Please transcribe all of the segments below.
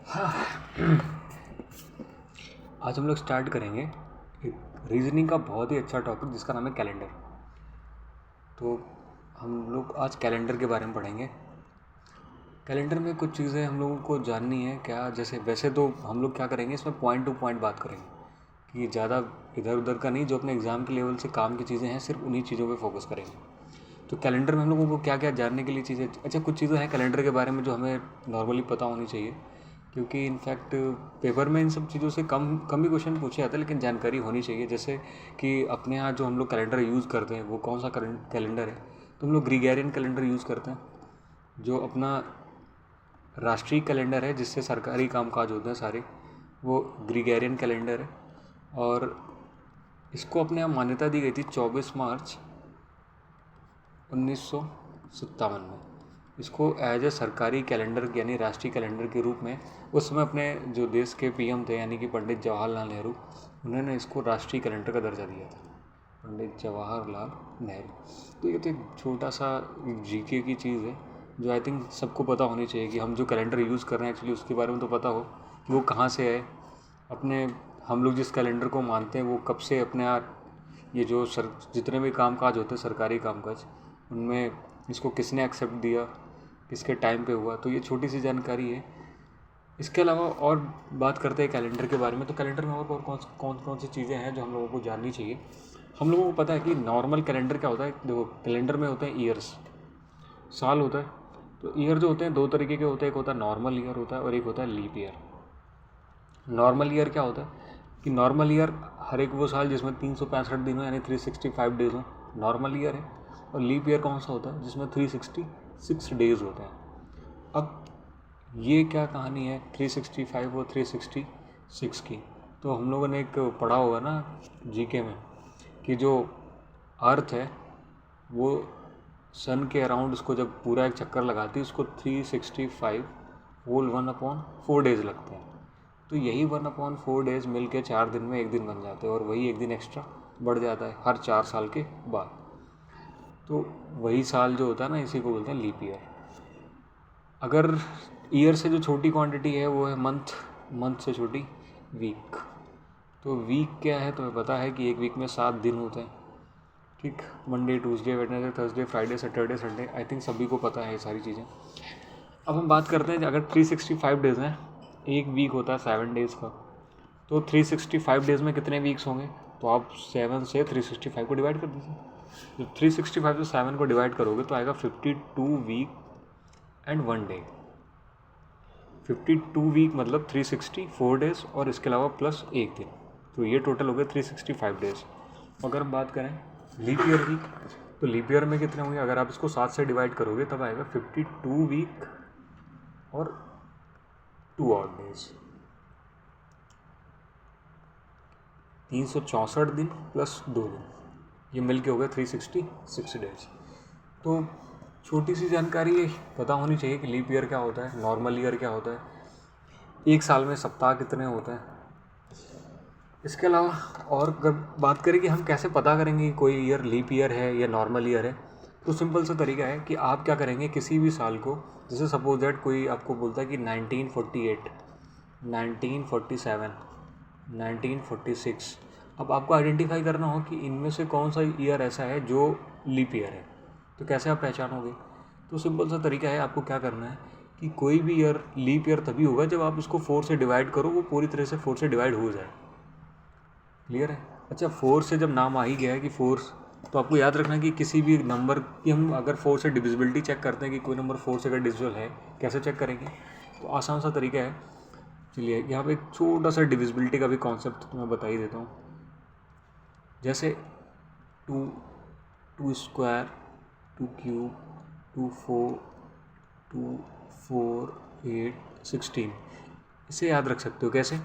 आज हम लोग स्टार्ट करेंगे एक रीजनिंग का बहुत ही अच्छा टॉपिक जिसका नाम है कैलेंडर। तो हम लोग आज कैलेंडर के बारे में पढ़ेंगे। कैलेंडर में कुछ चीज़ें हम लोगों को जाननी है क्या, जैसे वैसे तो हम लोग क्या करेंगे इसमें पॉइंट टू पॉइंट बात करेंगे कि ज़्यादा इधर उधर का नहीं, जो अपने एग्ज़ाम के लेवल से काम की चीज़ें हैं सिर्फ उन्हीं चीज़ों पे फोकस करेंगे। तो कैलेंडर में हम लोगों को क्या क्या जानने के लिए चीज़ें, अच्छा कुछ चीज़ें हैं कैलेंडर के बारे में जो हमें नॉर्मली पता होनी चाहिए, क्योंकि इनफैक्ट पेपर में इन सब चीज़ों से कम ही क्वेश्चन पूछे जाते हैं, लेकिन जानकारी होनी चाहिए। जैसे कि अपने यहाँ जो हम लोग कैलेंडर यूज़ करते हैं वो कौन सा कैलेंडर है, तो हम लोग ग्रीगोरियन कैलेंडर यूज़ करते हैं, जो अपना राष्ट्रीय कैलेंडर है जिससे सरकारी कामकाज होते हैं सारे, वो ग्रीगोरियन कैलेंडर है। और इसको अपने यहाँ मान्यता दी गई थी 24 मार्च 1957 में। इसको एज ए सरकारी कैलेंडर यानी राष्ट्रीय कैलेंडर के रूप में उस समय अपने जो देश के पीएम थे यानी कि पंडित जवाहरलाल नेहरू, उन्होंने इसको राष्ट्रीय कैलेंडर का दर्जा दिया था, पंडित जवाहरलाल नेहरू। तो ये तो एक छोटा सा जीके की चीज़ है जो आई थिंक सबको पता होनी चाहिए कि हम जो कैलेंडर यूज़ कर रहे हैं एक्चुअली उसके बारे में तो पता हो कि वो कहाँ से है। अपने हम लोग जिस कैलेंडर को मानते हैं वो कब से अपने आप ये जो जितने भी कामकाज होते हैं सरकारी कामकाज, उनमें इसको किसने एक्सेप्ट दिया, किसके टाइम पे हुआ, तो ये छोटी सी जानकारी है। इसके अलावा और बात करते हैं कैलेंडर के बारे में, तो कैलेंडर में और कौन कौन सी चीज़ें हैं जो हम लोगों को जाननी चाहिए। हम लोगों को पता है कि नॉर्मल कैलेंडर क्या होता है। देखो कैलेंडर में होते हैं ईयर्स, साल होता है। तो ईयर जो होते हैं दो तरीके के होते हैं, एक होता है नॉर्मल ईयर होता है और एक होता है लीप ईयर। नॉर्मल ईयर क्या होता है कि नॉर्मल ईयर हर एक वो साल जिसमें 365 दिन हो यानी 365 डेज हो, नॉर्मल ईयर है। और लीप ईयर कौन सा होता है जिसमें 366 डेज होते हैं। अब ये क्या कहानी है 365 और 366 की, तो हम लोगों ने एक पढ़ा होगा ना जीके में कि जो अर्थ है वो सन के अराउंड उसको जब पूरा एक चक्कर लगाती है उसको 365 होल 1/4 डेज लगते हैं। तो यही 1/4 डेज मिल के 4 दिन में एक दिन बन जाते हैं और वही एक दिन एक्स्ट्रा बढ़ जाता है हर 4 साल के बाद। तो वही साल जो होता है ना इसी को बोलते हैं लीप ईयर। अगर ईयर से जो छोटी क्वांटिटी है वो है मंथ, मंथ से छोटी वीक। तो वीक क्या है तुम्हें पता है कि एक वीक में 7 दिन होते हैं, ठीक। Monday, Tuesday, Wednesday, Thursday, Friday, Saturday, Sunday, I think सभी को पता है ये सारी चीज़ें। अब हम बात करते हैं अगर 365 डेज़ हैं, एक वीक होता है 7 डेज़ का, तो 365 डेज़ में कितने वीक्स होंगे, तो आप 7 से 365 को डिवाइड कर दीजिए। जब 365 से 7 को डिवाइड करोगे तो आएगा 52 वीक एंड 1 डे। 52 वीक मतलब 364 डेज़ और इसके अलावा प्लस एक दिन, तो ये टोटल हो गए 365 डेज़। अगर हम बात करें लीप ईयर की, तो लीप ईयर में कितने होंगे, अगर आप इसको 7 से डिवाइड करोगे तब आएगा 52 वीक और 2 ऑड डेज, 364 दिन प्लस 2 दिन, ये मिल के हो गया 366 डेज। तो छोटी सी जानकारी पता होनी चाहिए कि लीप ईयर क्या होता है, नॉर्मल ईयर क्या होता है, एक साल में सप्ताह कितने होते हैं। इसके अलावा और अगर बात करें कि हम कैसे पता करेंगे कि कोई ईयर लीप ईयर है या नॉर्मल ईयर है, तो सिंपल सा तरीका है कि आप क्या करेंगे, किसी भी साल को, जैसे सपोज दैट कोई आपको बोलता है कि 1948, 1947, 1946, अब आपको आइडेंटिफाई करना हो कि इनमें से कौन सा ईयर ऐसा है जो लीप ईयर है, तो कैसे आप पहचानोगे। तो सिंपल सा तरीका है, आपको क्या करना है कि कोई भी ईयर लीप ईयर तभी होगा जब आप इसको 4 से डिवाइड करो, वो पूरी तरह से 4 से डिवाइड हो जाए। क्लियर है। अच्छा 4 से जब नाम आ ही गया है कि 4, तो आपको याद रखना कि किसी भी नंबर की हम अगर 4 से डिविजिबिलिटी चेक करते हैं कि कोई नंबर 4 से अगर डिविजिबल है, कैसे चेक करेंगे, तो आसान सा तरीका है। चलिए यहाँ पे एक छोटा सा डिविजिबिलिटी का भी कॉन्सेप्ट तुम्हें बता ही देता हूँ। जैसे 2 स्क्वायर, 2 क्यूब, 2 4, 2 4 8 16, इसे याद रख सकते हो कैसे।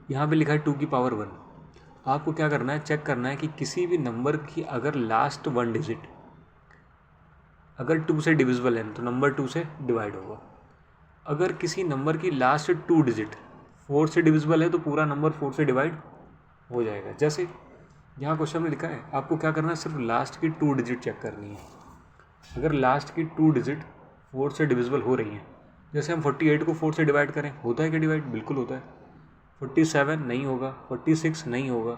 यहाँ पे लिखा है 2 की पावर 1। आपको क्या करना है, चेक करना है कि किसी भी नंबर की अगर लास्ट 1 डिजिट अगर 2 से डिविजिबल है तो नंबर 2 से डिवाइड होगा। अगर किसी नंबर की लास्ट 2 डिजिट 4 से डिविजिबल है तो पूरा नंबर 4 से डिवाइड हो जाएगा। जैसे यहाँ क्वेश्चन में लिखा है, आपको क्या करना है, सिर्फ लास्ट की 2 डिजिट चेक करनी है। अगर लास्ट की 2 डिजिट 4 से डिविजिबल हो रही हैं जैसे हम 48 को 4 से डिवाइड करें, होता है क्या डिवाइड? बिल्कुल होता है। 47 नहीं होगा, 46 नहीं होगा,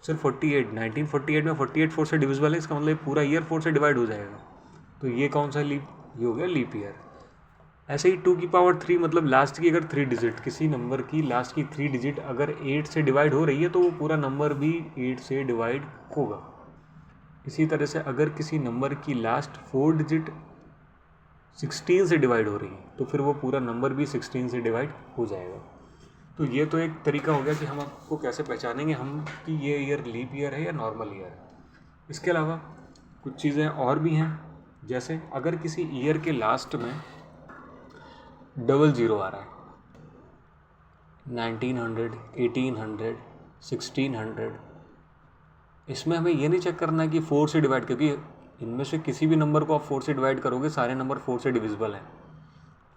सिर्फ 48। 1948 में 48 4 से डिविजिबल है, इसका मतलब पूरा ईयर 4 से डिवाइड हो जाएगा। तो ये कौन सा लीप, ये हो गया लीप ईयर। ऐसे ही 2 की पावर 3 मतलब लास्ट की अगर 3 डिजिट, किसी नंबर की लास्ट की 3 डिजिट अगर 8 से डिवाइड हो रही है तो वो पूरा नंबर भी 8 से डिवाइड होगा। इसी तरह से अगर किसी नंबर की लास्ट 4 डिजिट 16 से डिवाइड हो रही है तो फिर वो पूरा नंबर भी 16 से डिवाइड हो जाएगा। तो ये तो एक तरीका हो गया कि हम आपको कैसे पहचानेंगे हम कि ये ईयर लीप ईयर है या नॉर्मल ईयर है। इसके अलावा कुछ चीज़ें और भी हैं, जैसे अगर किसी ईयर के लास्ट में डबल ज़ीरो आ रहा है, 1900, 1800, 1600, इसमें हमें ये नहीं चेक करना है कि 4 से डिवाइड, क्योंकि इनमें से किसी भी नंबर को आप 4 से डिवाइड करोगे सारे नंबर 4 से डिविजिबल हैं।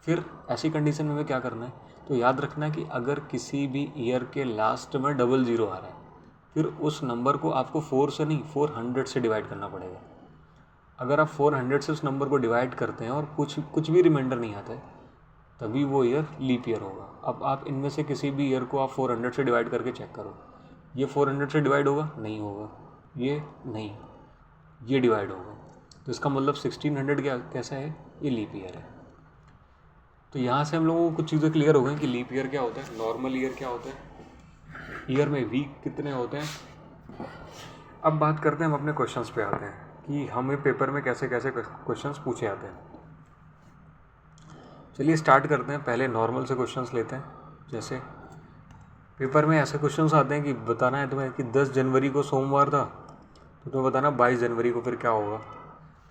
फिर ऐसी कंडीशन में हमें क्या करना है, तो याद रखना है कि अगर किसी भी ईयर के लास्ट में डबल ज़ीरो आ रहा है फिर उस नंबर को आपको 4 से नहीं 400 से डिवाइड करना पड़ेगा। अगर आप 400 से उस नंबर को डिवाइड करते हैं और कुछ भी रिमाइंडर नहीं आता है तभी वो ईयर लीप ईयर होगा। अब आप इनमें से किसी भी ईयर को आप 400 से डिवाइड करके चेक करो, ये 400 से डिवाइड होगा? नहीं होगा। ये नहीं, ये डिवाइड होगा। तो इसका मतलब 1600 क्या कैसा है? ये लीप ईयर है। तो यहाँ से हम लोगों को कुछ चीज़ें क्लियर हो गई कि लीप ईयर क्या होता है, नॉर्मल ईयर क्या होता है, ईयर में वीक कितने होते हैं। अब बात करते हैं, हम अपने क्वेश्चंस पे आते हैं कि हमें पेपर में कैसे कैसे क्वेश्चंस पूछे जाते हैं। चलिए स्टार्ट करते हैं, पहले नॉर्मल से क्वेश्चंस लेते हैं। जैसे पेपर में ऐसे क्वेश्चंस आते हैं कि बताना है तुम्हें कि 10 जनवरी को सोमवार था, तो तुम्हें बताना 22 जनवरी को फिर क्या होगा।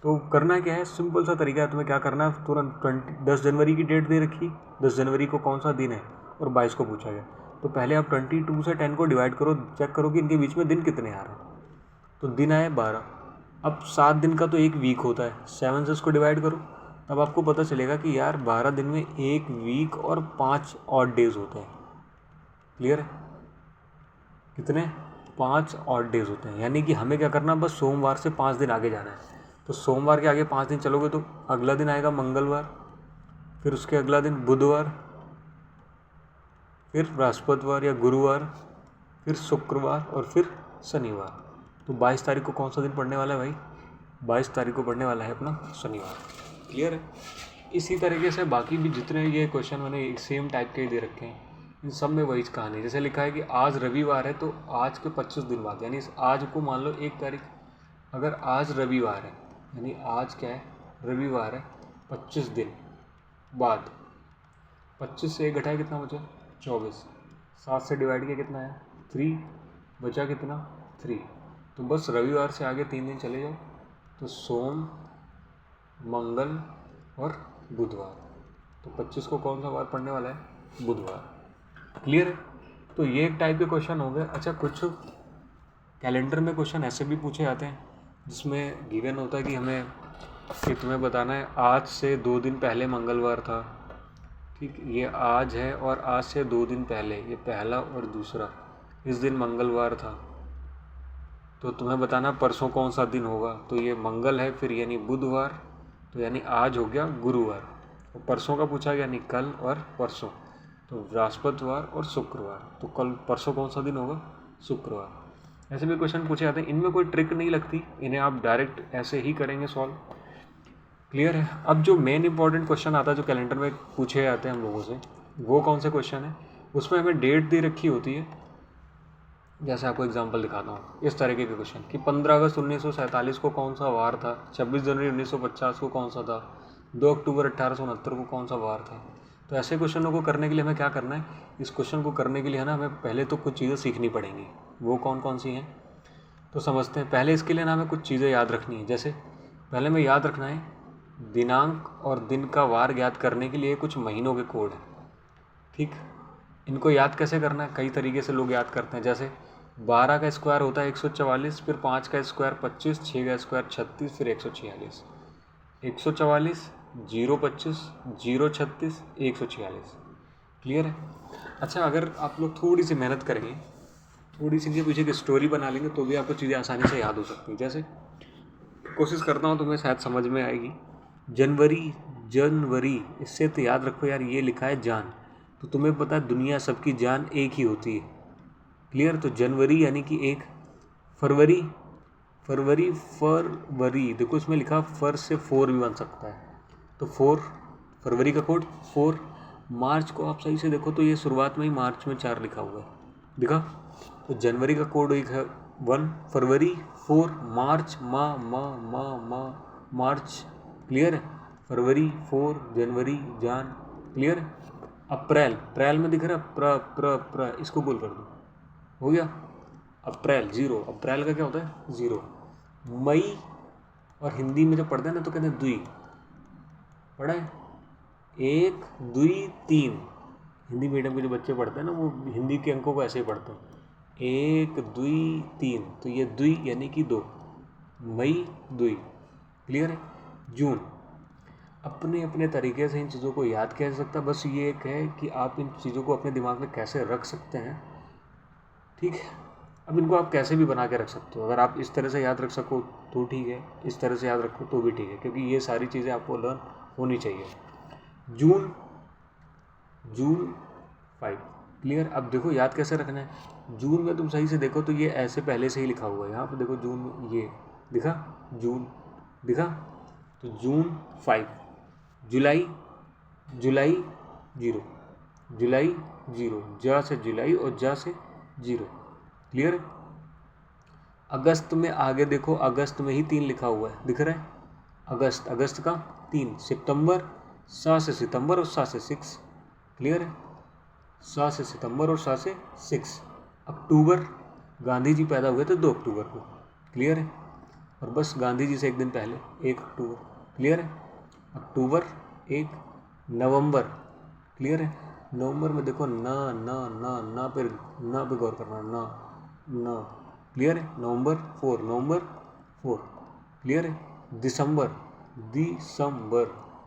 तो करना क्या है, सिंपल सा तरीका है, तुम्हें क्या करना है, तुरंत 10 जनवरी की डेट दे रखी, 10 जनवरी को कौन सा दिन है और 22 को पूछा गया, तो पहले आप 22 से 10 को डिवाइड करो, चेक करो कि इनके बीच में दिन कितने आ रहे हैं। तो दिन आए 12। अब 7 दिन का तो एक वीक होता है, 7 से इसको डिवाइड करो, तब आपको पता चलेगा कि यार 12 दिन में एक वीक और 5 ऑड डेज होते हैं। क्लियर है? कितने? 5 ऑड डेज होते हैं। यानी कि हमें क्या करना, बस सोमवार से 5 दिन आगे जाना है। तो सोमवार के आगे 5 दिन चलोगे तो अगला दिन आएगा मंगलवार, फिर उसके अगला दिन बुधवार, फिर बृहस्पतिवार या गुरुवार, फिर शुक्रवार और फिर शनिवार। तो 22 तारीख को कौन सा दिन पड़ने वाला है भाई? 22 तारीख को पड़ने वाला है अपना शनिवार। क्लियर है? इसी तरीके से बाकी भी जितने ये क्वेश्चन मैंने सेम टाइप के दे रखे हैं, इन सब में वही कहानी। जैसे लिखा है कि आज रविवार है तो आज के 25 दिन बाद, यानी आज को मान लो 1 तारीख, अगर आज रविवार है यानी आज क्या है, रविवार है, 25 दिन बाद 25 से 1 घटाए कितना बचा? 24। 7 से डिवाइड किया कितना है? 3। बचा कितना? 3। तो बस रविवार से आगे 3 दिन चले जाओ, तो सोम, मंगल और बुधवार। तो 25 को कौन सा वार पड़ने वाला है? बुधवार। क्लियर है? तो ये एक टाइप के क्वेश्चन हो गए। अच्छा, कुछ कैलेंडर में क्वेश्चन ऐसे भी पूछे जाते हैं जिसमें गिवन होता है कि तुम्हें बताना है आज से 2 दिन पहले मंगलवार था। ठीक, ये आज है और आज से 2 दिन पहले, ये पहला और दूसरा, इस दिन मंगलवार था। तो तुम्हें बताना परसों कौन सा दिन होगा। तो ये मंगल है, फिर यानी बुधवार, तो यानी आज हो गया गुरुवार। और परसों का पूछा गया, यानी कल और परसों, तो बृहस्पतिवार और शुक्रवार। तो कल परसों कौन सा दिन होगा? शुक्रवार। ऐसे भी क्वेश्चन पूछे जाते हैं, इनमें कोई ट्रिक नहीं लगती, इन्हें आप डायरेक्ट ऐसे ही करेंगे सॉल्व। क्लियर है? अब जो मेन इंपॉर्टेंट क्वेश्चन आता है जो कैलेंडर में पूछे जाते हैं हम लोगों से, वो कौन से क्वेश्चन है? उसमें हमें डेट दे रखी होती है। जैसे आपको एग्जांपल दिखाता हूँ, इस तरीके के क्वेश्चन कि 15 अगस्त 1947 को कौन सा वार था, 26 जनवरी 1950 को कौन सा था, 2 अक्टूबर 1869 को कौन सा वार था। तो ऐसे क्वेश्चनों को करने के लिए हमें क्या करना है, इस क्वेश्चन को करने के लिए है ना, हमें पहले तो कुछ चीज़ें सीखनी पड़ेंगी। वो कौन कौन सी हैं तो समझते हैं। पहले इसके लिए ना हमें कुछ चीज़ें याद रखनी है। जैसे पहले हमें याद रखना है दिनांक और दिन का वार ज्ञात करने के लिए कुछ महीनों के कोड हैं। ठीक, इनको याद कैसे करना है? कई तरीके से लोग याद करते हैं। जैसे 12 का स्क्वायर होता है 144, फिर 5 का स्क्वायर 25, 6 का स्क्वायर 36, फिर 146। 144, 025, 036, 146। क्लियर है? अच्छा, अगर आप लोग थोड़ी सी मेहनत करेंगे, थोड़ी सी इनके पीछे की स्टोरी बना लेंगे तो भी आपको चीज़ें आसानी से याद हो सकती हैं। जैसे कोशिश करता हूँ तुम्हें शायद समझ में आएगी। जनवरी जनवरी, इससे तो याद रखो यार, ये लिखा है जान, तो तुम्हें पता है दुनिया सबकी जान एक ही होती है। क्लियर। तो जनवरी यानी कि एक। फरवरी, फरवरी देखो इसमें लिखा फर से 4 भी बन सकता है, तो 4 फरवरी का कोड 4। मार्च को आप सही से देखो तो ये शुरुआत में ही मार्च में 4 लिखा हुआ है, दिखा। तो जनवरी का कोड एक है 1, फरवरी 4, मार्च मार्च। क्लियर है। फरवरी 4, जनवरी जान। क्लियर है। अप्रैल, अप्रैल में दिख रहा है प्र, इसको गोल कर दो, हो गया। अप्रैल 0, अप्रैल का क्या होता है 0। मई, और हिंदी में जब पढ़ते हैं ना तो कहते हैं द्वि, पढ़ा है 1 2 3। हिंदी मीडियम के जो बच्चे पढ़ते हैं ना वो हिंदी के अंकों को ऐसे ही पढ़ते हैं 1 2 3, तो ये द्वि यानी कि 2, मई द्वि। क्लियर है। जून, अपने अपने तरीके से इन चीज़ों को याद किया जा सकता है, बस ये एक है कि आप इन चीज़ों को अपने दिमाग में कैसे रख सकते हैं। ठीक है। अब इनको आप कैसे भी बना के रख सकते हो, अगर आप इस तरह से याद रख सको तो ठीक है, इस तरह से याद रखो तो भी ठीक है, क्योंकि ये सारी चीज़ें आपको लर्न होनी चाहिए। जून 5। क्लियर। अब देखो याद कैसे रखना है। जून में तुम सही से देखो तो ये ऐसे पहले से ही लिखा हुआ है, यहाँ पे देखो जून में ये दिखा, जून दिखा, तो जून 5। जुलाई 0, जुलाई 0, जा से जुलाई और जा से 0। क्लियर। अगस्त में आगे देखो, अगस्त में ही 3 लिखा हुआ है, दिख रहा है। अगस्त का 3। सितंबर, सा से सितंबर और सा से 6। क्लियर है। सा से सितंबर और सा से 6। अक्टूबर, गांधी जी पैदा हुए थे 2 अक्टूबर को। क्लियर है। और बस गांधी जी से एक दिन पहले 1 अक्टूबर। क्लियर है। अक्टूबर 1। नवंबर, क्लियर है। नवंबर में देखो ना पे गौर करना, ना। क्लियर है। नवंबर 4। क्लियर है। दिसंबर,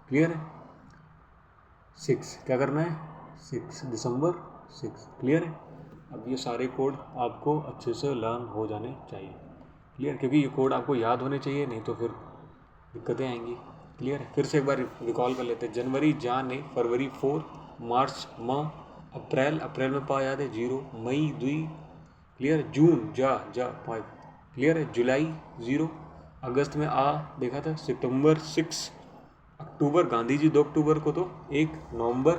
क्लियर है। 6, क्या करना है 6, दिसंबर 6। क्लियर है। अब ये सारे कोड आपको अच्छे से लर्न हो जाने चाहिए। क्लियर, क्योंकि ये कोड आपको याद होने चाहिए, नहीं तो फिर दिक्कतें आएंगी। क्लियर है। फिर से एक बार रिकॉल कर लेते हैं। जनवरी जान है, फरवरी 4, मार्च म, अप्रैल में पा याद है 0, मई 2। क्लियर। जून जा 5। क्लियर है। जुलाई 0, अगस्त में आ देखा था, सितंबर 6, अक्टूबर गांधी जी 2 अक्टूबर को तो 1, नवंबर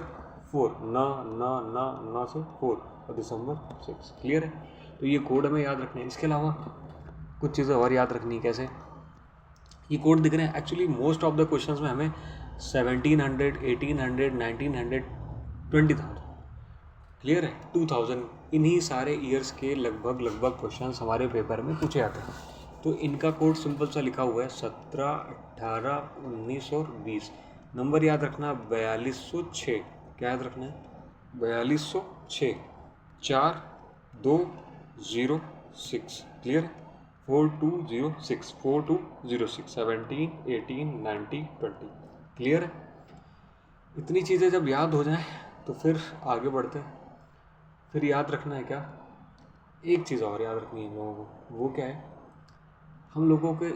4, ना से 4, और दिसंबर 6। क्लियर है। तो ये कोड हमें याद रखने हैं। इसके अलावा कुछ चीज़ें और याद रखनी है। कैसे, ये कोड दिख रहे हैं। Actually most of the questions में हमें 1700, 1800, 1900, 20,000, क्लियर है, 2000, इन्हीं सारे ईयर्स के लगभग क्वेश्चंस हमारे पेपर में पूछे जाते हैं। तो इनका कोड सिंपल सा लिखा हुआ है 17, 18, 19 और 20। नंबर याद रखना 4206। क्या याद रखना है 4206, 4 2 0 6। क्लियर। 4206, 4206, 17, 18, 19, 20। क्लियर है। इतनी चीज़ें जब याद हो जाएं तो फिर आगे बढ़ते हैं। फिर याद रखना है क्या, एक चीज़ और याद रखनी है लोगों को। वो क्या है, हम लोगों के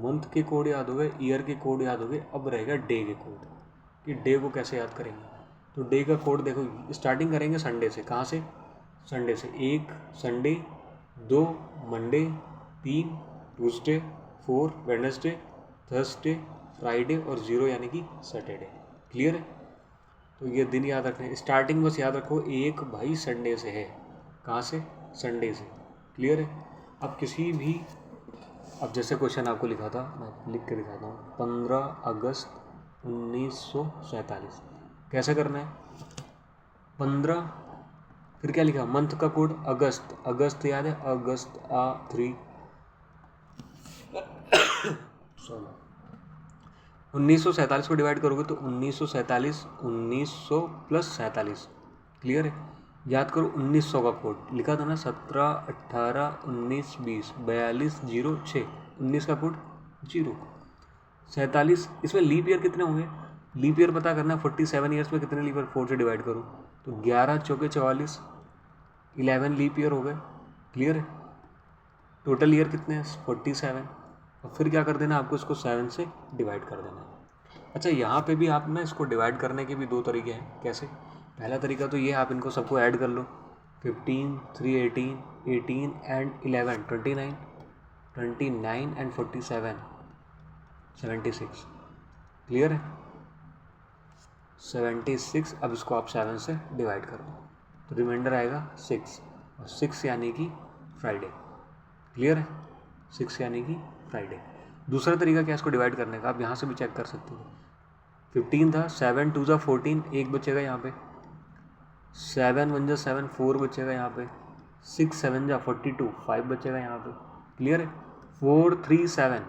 मंथ के कोड याद हो गए, ईयर के कोड याद हो गए, अब रहेगा डे के कोड, कि डे को कैसे याद करेंगे। तो डे का कोड देखो, स्टार्टिंग करेंगे संडे से। कहाँ से, संडे से। 1 Sunday, 2 Monday, 3 Tuesday, 4 Wednesday, Thursday, Friday और 0 यानी कि सैटरडे। क्लियर है। तो ये दिन याद रखने हैं। स्टार्टिंग बस याद रखो, 1 भाई संडे से है। कहाँ से, संडे से। क्लियर है। अब किसी भी, अब जैसे क्वेश्चन आपको लिखा था, मैं लिख के दिखाता हूँ, 15 अगस्त 1947। कैसे करना है, 15, फिर क्या लिखा, मंथ का कोड अगस्त, अगस्त याद है, अगस्त आ 3, 1947 को डिवाइड करोगे तो 1947, 1900 प्लस 47। क्लियर है। याद करो 1900 का कोड लिखा था ना, 17, 18, 19, 20, 42, 0, 6, 19 का कोड 0, 47। इसमें लीप ईयर कितने होंगे, लीप ईयर पता करना है। 47 ईयर्स में कितने लीप ईयर, 4 से डिवाइड करो तो 11 चौके 44, 11 लीप ईयर हो गए। क्लियर है। टोटल ईयर कितने हैं, 47। और फिर क्या कर देना आपको, इसको 7 से डिवाइड कर देना है। अच्छा, यहाँ पे भी आप ना इसको डिवाइड करने के भी दो तरीके हैं। कैसे? पहला तरीका तो ये, आप इनको सबको ऐड कर लो। 15, 3, 18, 18 एंड 11, 29, 29 एंड 47, 76। क्लियर है? 76। अब इसको आप 7 से डिवाइड कर दो तो रिमाइंडर आएगा 6, और 6 यानी कि फ्राइडे। क्लियर है? 6 यानी कि फ्राइडे। दूसरा तरीका क्या है इसको डिवाइड करने का, आप यहाँ से भी चेक कर सकते हो। 15 था, 7 2 जा 14, एक बचेगा यहाँ पे। 7 1 जा 7, 4 बचेगा यहाँ पे। 6 7 जा 42, 5 बचेगा यहाँ पे। क्लियर है? 4 3 7,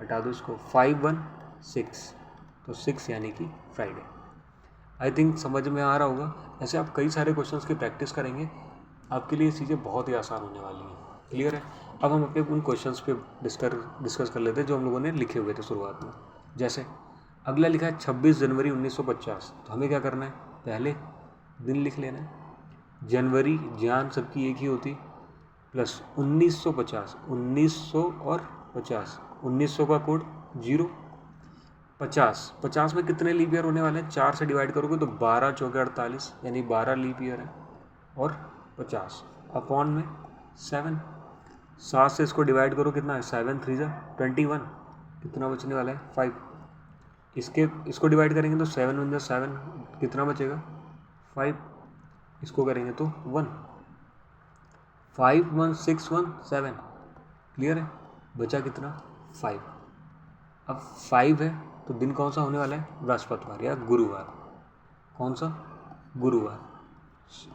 हटा दो इसको। 5 1 6, तो 6 यानी कि फ्राइडे। आई थिंक समझ में आ रहा होगा। ऐसे आप कई सारे क्वेश्चंस की प्रैक्टिस करेंगे, आपके लिए चीज़ें बहुत ही आसान होने वाली हैं। क्लियर है? अब हम अपने उन क्वेश्चंस पे डिस्कस कर लेते हैं जो हम लोगों ने लिखे हुए थे शुरुआत में। जैसे अगला लिखा है 26 जनवरी 1950, तो हमें क्या करना है, पहले दिन लिख लेना है। जनवरी जान सबकी एक ही होती, प्लस 1950, 1900 और 50, 1900 का कोड 0, 50 में कितने लीप ईयर होने वाले हैं, 4 से डिवाइड करोगे तो 12 चौके 48, यानी 12 लीप ईयर है। और 50 अपॉन में 7, 7 से इसको डिवाइड करो, कितना है, 7 3 जा 21, कितना बचने वाला है, 5। इसको डिवाइड करेंगे तो 7 1 जा 7, कितना बचेगा, 5। इसको करेंगे तो 1, 5 1 6 1 7। क्लियर है? बचा कितना, 5। अब 5 है तो दिन कौन सा होने वाला है, बृहस्पतिवार या गुरुवार। कौन सा, गुरुवार।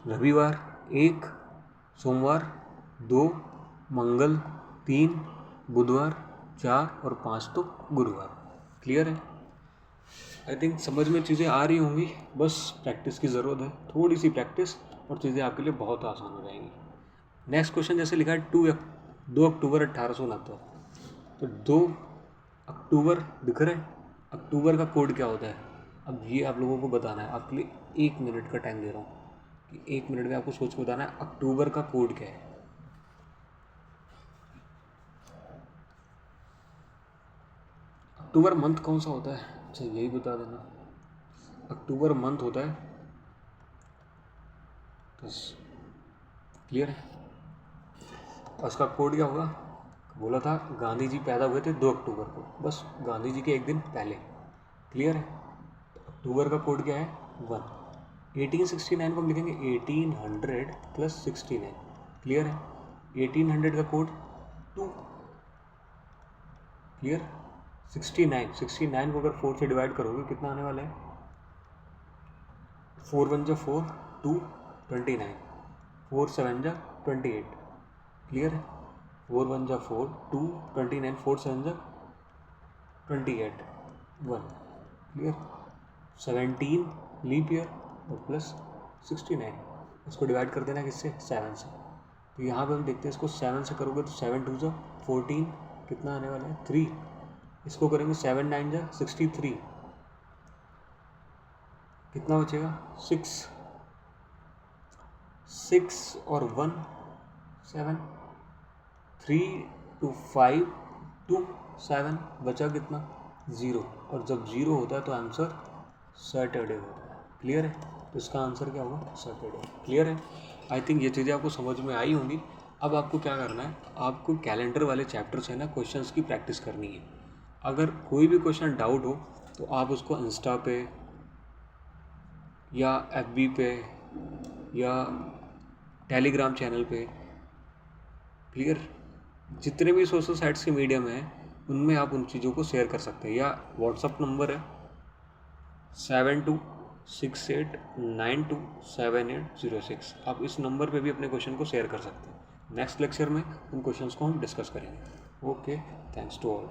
रविवार 1, सोमवार 2, मंगल 3, बुधवार 4 और 5 तो गुरुवार। क्लियर है? आई थिंक समझ में चीज़ें आ रही होंगी, बस प्रैक्टिस की ज़रूरत है, थोड़ी सी प्रैक्टिस और चीज़ें आपके लिए बहुत आसान हो जाएंगी। नेक्स्ट क्वेश्चन जैसे लिखा है 2 अक्टूबर 1869, तो 2 अक्टूबर दिख रहे हैं, अक्टूबर का कोड क्या होता है। अब ये आप लोगों को बताना है, आपके लिए 1 मिनट का टाइम दे रहा हूँ कि 1 मिनट में आपको सोच के बताना है अक्टूबर का कोड क्या है। अक्टूबर मंथ कौन सा होता है, अच्छा यही बता देना। अक्टूबर मंथ होता है, बस। क्लियर है? और उसका कोड क्या होगा, बोला था गांधी जी पैदा हुए थे 2 अक्टूबर को, बस गांधी जी के एक दिन पहले। क्लियर है? तो अक्टूबर का कोड क्या है, 1। 1869 को हम लिखेंगे 1800 प्लस 69। क्लियर है? 1800 का कोड 2। क्लियर? 69 को अगर 4 से डिवाइड करोगे कितना आने वाला है, 4 1 जा 4, 2 29, 4 7 जा 28। क्लियर है? 4 1 जा 4, 2 29, 4 7 जा 28, 1। क्लियर? 17 लीप ईयर और प्लस 69, इसको डिवाइड कर देना किससे, 7 से। तो यहाँ पे हम देखते हैं इसको 7 से करोगे तो 7 2 जा 14, कितना आने वाला है, 3। इसको करेंगे 7 9 जा 63, कितना बचेगा, 6 और 1 7, 3 2 5 2 7, बचा कितना, 0। और जब 0 होता है तो आंसर सैटरडे होता है। क्लियर है? तो इसका आंसर क्या होगा, सैटरडे। क्लियर है? आई थिंक ये चीज़ें आपको समझ में आई होंगी। अब आपको क्या करना है, आपको कैलेंडर वाले चैप्टर से ना क्वेश्चंस की प्रैक्टिस करनी है। अगर कोई भी क्वेश्चन डाउट हो तो आप उसको इंस्टा पे या FB पे या टेलीग्राम चैनल पे, क्लियर, जितने भी सोशल साइट्स के मीडियम हैं उनमें आप उन चीज़ों को शेयर कर सकते हैं। या व्हाट्सअप नंबर है 7268927806, आप इस नंबर पे भी अपने क्वेश्चन को शेयर कर सकते हैं। नेक्स्ट लेक्चर में उन क्वेश्चंस को हम डिस्कस करेंगे। Okay, thanks to all.